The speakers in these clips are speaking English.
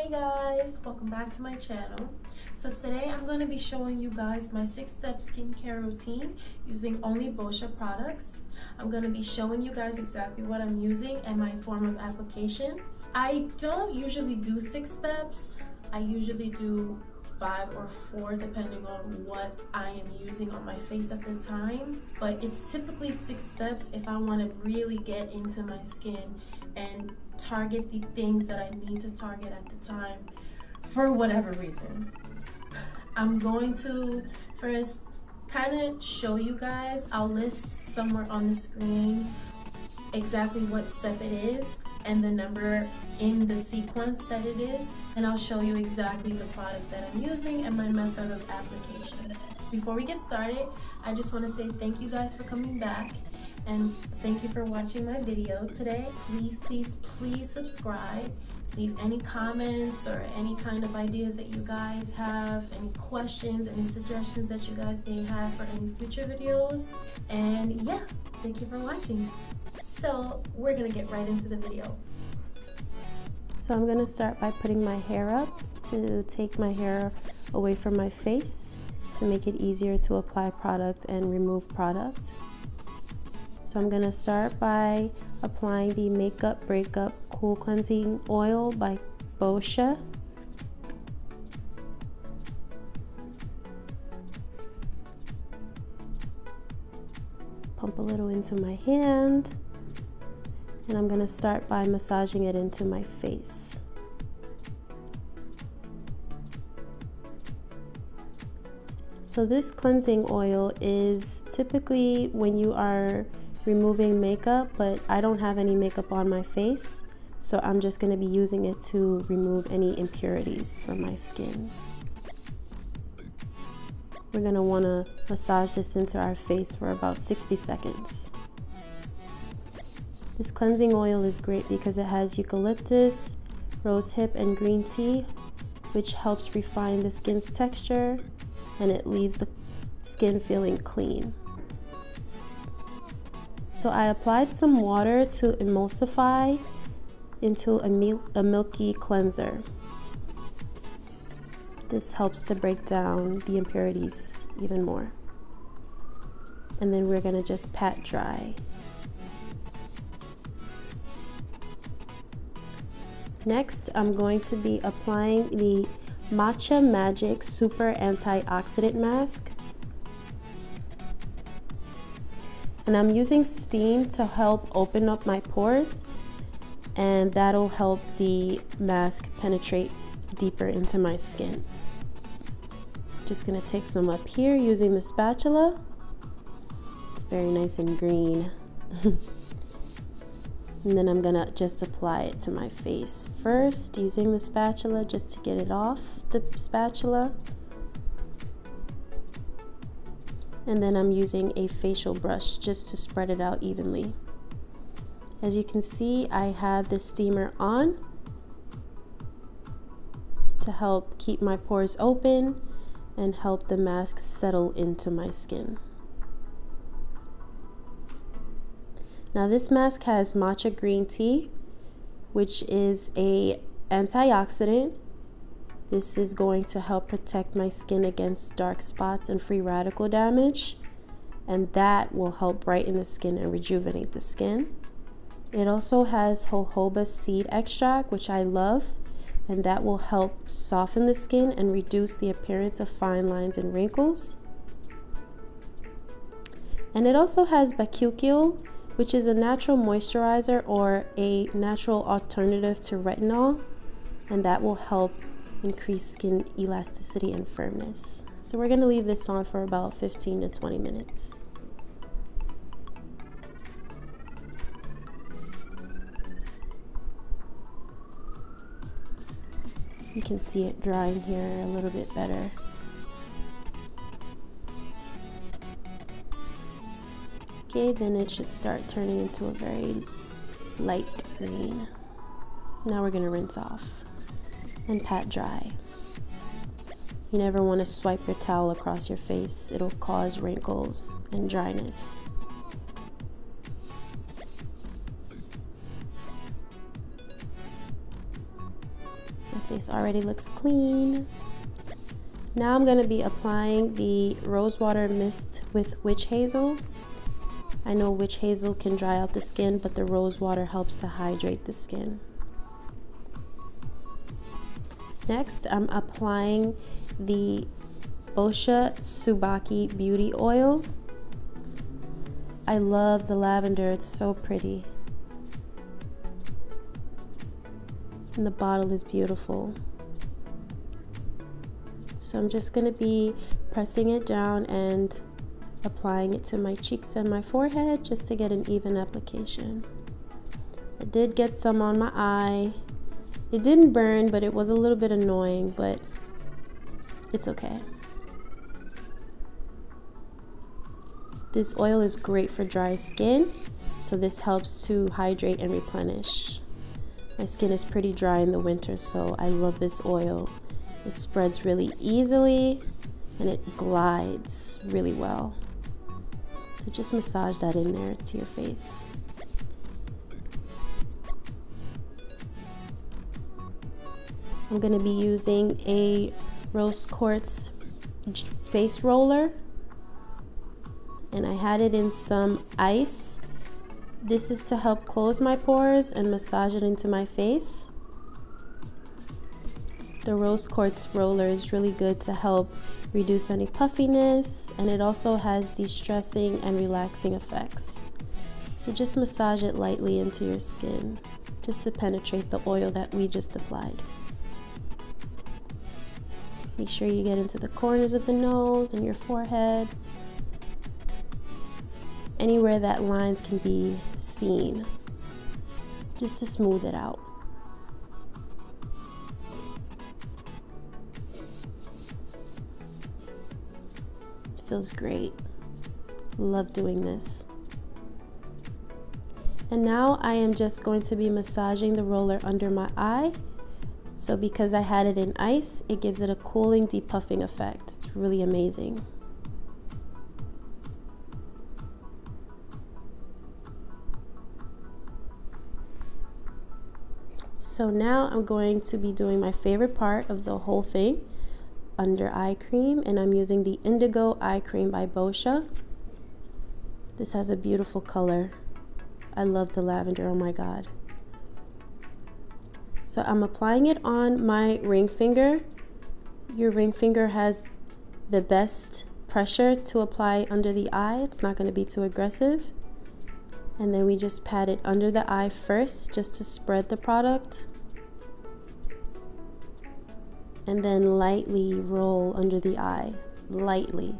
Hey guys, welcome back to my channel. So today I'm going to be showing you guys my 6-step skincare routine using only Boscia products. I'm going to be showing you guys exactly what I'm using and my form of application. I don't usually do 6 steps. I usually do 5 or 4 depending on what I am using on my face at the time, but it's typically 6 steps if I want to really get into my skin and target the things that I need to target at the time for whatever reason. I'm going to first kind of show you guys. I'll list somewhere on the screen exactly what step it is and the number in the sequence that it is, and I'll show you exactly the product that I'm using and my method of application. Before we get started, I just want to say thank you guys for coming back and thank you for watching my video today. Please subscribe. Leave any comments or any kind of ideas that you guys have, any questions, any suggestions that you guys may have for any future videos. And yeah, thank you for watching. So we're gonna get right into the video. So I'm gonna start by putting my hair up to take my hair away from my face to make it easier to apply product and remove product. So I'm gonna start by applying the MakeUp-Breakup Cool Cleansing Oil by Boscia. Pump a little into my hand, and I'm gonna start by massaging it into my face. So this cleansing oil is typically when you are removing makeup, but I don't have any makeup on my face, so I'm just going to be using it to remove any impurities from my skin. We're going to want to massage this into our face for about 60 seconds. This cleansing oil is great because it has eucalyptus, rosehip, and green tea, which helps refine the skin's texture and it leaves the skin feeling clean. So I applied some water to emulsify into a milky cleanser. This helps to break down the impurities even more. And then we're gonna just pat dry. Next, I'm going to be applying the Matcha Magic Super-Antioxidant Mask. And I'm using steam to help open up my pores, and that'll help the mask penetrate deeper into my skin. Just gonna take some up here using the spatula. It's very nice and green. And then I'm gonna just apply it to my face first using the spatula just to get it off the spatula. And then I'm using a facial brush just to spread it out evenly. As you can see, I have the steamer on to help keep my pores open and help the mask settle into my skin. Now this mask has matcha green tea, which is an antioxidant. This is going to help protect my skin against dark spots and free radical damage, and that will help brighten the skin and rejuvenate the skin. It also has jojoba seed extract, which I love, and that will help soften the skin and reduce the appearance of fine lines and wrinkles. And it also has bakuchiol, which is a natural moisturizer or a natural alternative to retinol, and that will help increase skin elasticity and firmness. So we're going to leave this on for about 15 to 20 minutes. You can see it drying here a little bit better. Okay, then it should start turning into a very light green. Now we're going to rinse off and pat dry. You never want to swipe your towel across your face. It'll cause wrinkles and dryness. My face already looks clean. Now I'm going to be applying the Rosewater mist with witch hazel. I know witch hazel can dry out the skin, but the Rosewater helps to hydrate the skin. Next, I'm applying the Boscia Tsubaki Beauty Oil. I love the lavender, it's so pretty. And the bottle is beautiful. So I'm just going to be pressing it down and applying it to my cheeks and my forehead just to get an even application. I did get some on my eye. It didn't burn, but it was a little bit annoying, but it's okay. This oil is great for dry skin, so this helps to hydrate and replenish. My skin is pretty dry in the winter, so I love this oil. It spreads really easily and it glides really well. So just massage that in there to your face. I'm going to be using a rose quartz face roller, and I had it in some ice. This is to help close my pores and massage it into my face. The rose quartz roller is really good to help reduce any puffiness, and it also has de-stressing and relaxing effects. So just massage it lightly into your skin, just to penetrate the oil that we just applied. Make sure you get into the corners of the nose and your forehead, anywhere that lines can be seen, just to smooth it out. It feels great. Love doing this. And now I am just going to be massaging the roller under my eye. So because I had it in ice, it gives it a cooling, depuffing effect. It's really amazing. So now I'm going to be doing my favorite part of the whole thing, under eye cream, and I'm using the Indigo Eye Cream by Boscia. This has a beautiful color. I love the lavender, oh my god. So I'm applying it on my ring finger. Your ring finger has the best pressure to apply under the eye. It's not going to be too aggressive. And then we just pat it under the eye first, just to spread the product. And then lightly roll under the eye, lightly.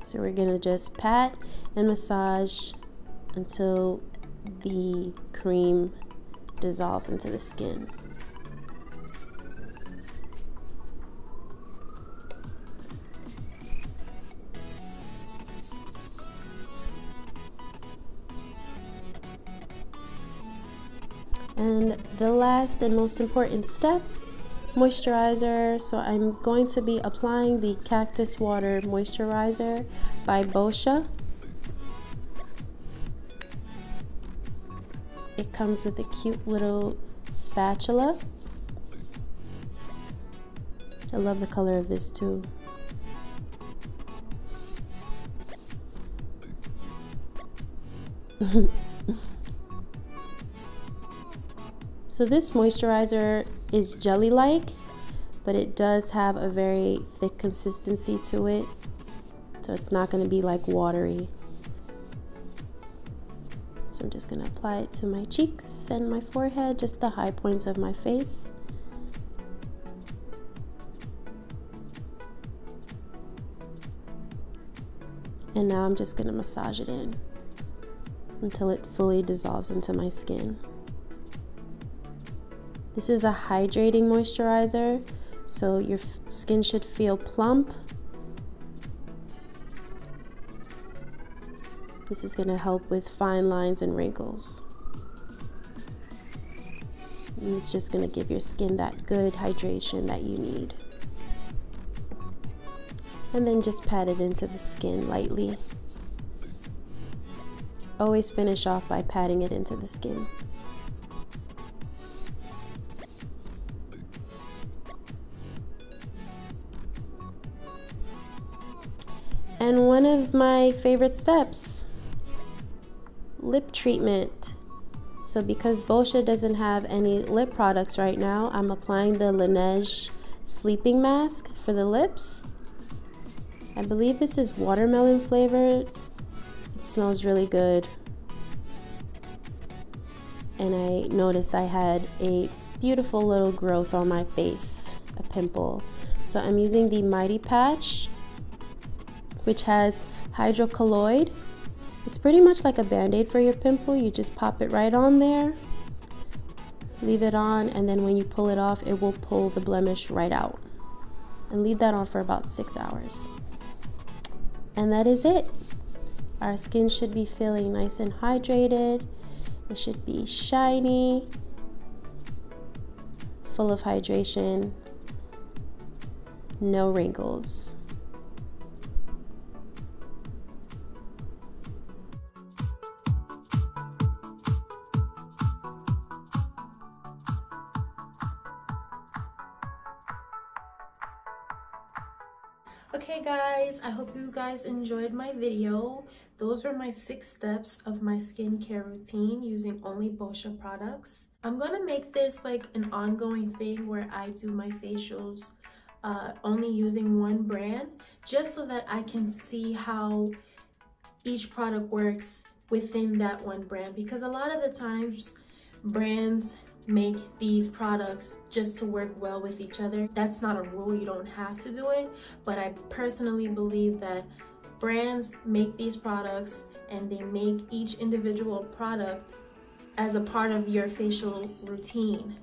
So we're gonna just pat and massage until the cream dissolves into the skin. And the last and most important step, moisturizer. So I'm going to be applying the Cactus Water Moisturizer by Boscia. It comes with a cute little spatula. I love the color of this too. So this moisturizer is jelly-like, but it does have a very thick consistency to it. So it's not going to be like watery. So I'm just going to apply it to my cheeks and my forehead, just the high points of my face. And now I'm just going to massage it in until it fully dissolves into my skin. This is a hydrating moisturizer, so your skin should feel plump. This is going to help with fine lines and wrinkles. And it's just going to give your skin that good hydration that you need. And then just pat it into the skin lightly. Always finish off by patting it into the skin. And one of my favorite steps, lip treatment. So because Boscia doesn't have any lip products right now, I'm applying the Laniege sleeping mask for the lips. I believe this is watermelon flavored. It smells really good. And I noticed I had a beautiful little growth on my face, a pimple. So I'm using the Mighty Patch, which has hydrocolloid. It's pretty much like a band-aid for your pimple. You just pop it right on there, leave it on, and then when you pull it off, it will pull the blemish right out. And leave that on for about 6 hours. And that is it. Our skin should be feeling nice and hydrated. It should be shiny, full of hydration, no wrinkles. Okay guys, I hope you guys enjoyed my video. Those were my 6 steps of my skincare routine using only Boscia products. I'm gonna make this like an ongoing thing where I do my facials only using one brand, just so that I can see how each product works within that one brand, because a lot of the times brands make these products just to work well with each other. That's not a rule, you don't have to do it, but I personally believe that brands make these products and they make each individual product as a part of your facial routine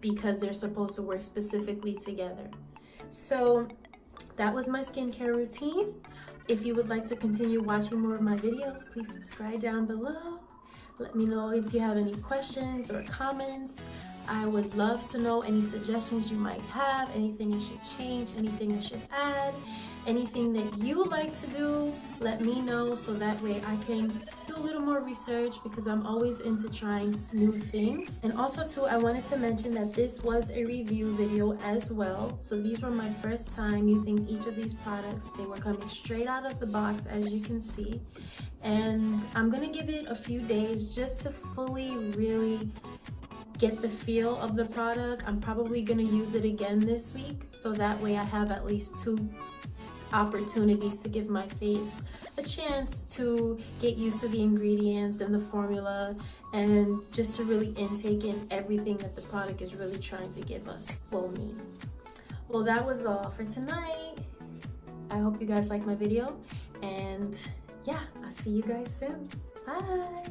because they're supposed to work specifically together. So that was my skincare routine. If you would like to continue watching more of my videos, please subscribe down below. Let me know if you have any questions or comments. I would love to know any suggestions you might have, anything I should change, anything I should add, anything that you like to do. Let me know so that way I can do a little more research, because I'm always into trying new things. And also too, I wanted to mention that this was a review video as well. So these were my first time using each of these products. They were coming straight out of the box, as you can see. And I'm gonna give it a few days just to fully really get the feel of the product. I'm probably gonna use it again this week, so that way I have at least 2 opportunities to give my face a chance to get used to the ingredients and the formula, and just to really intake in everything that the product is really trying to give us, well, me. Well, that was all for tonight. I hope you guys like my video, and yeah, I'll see you guys soon. Bye.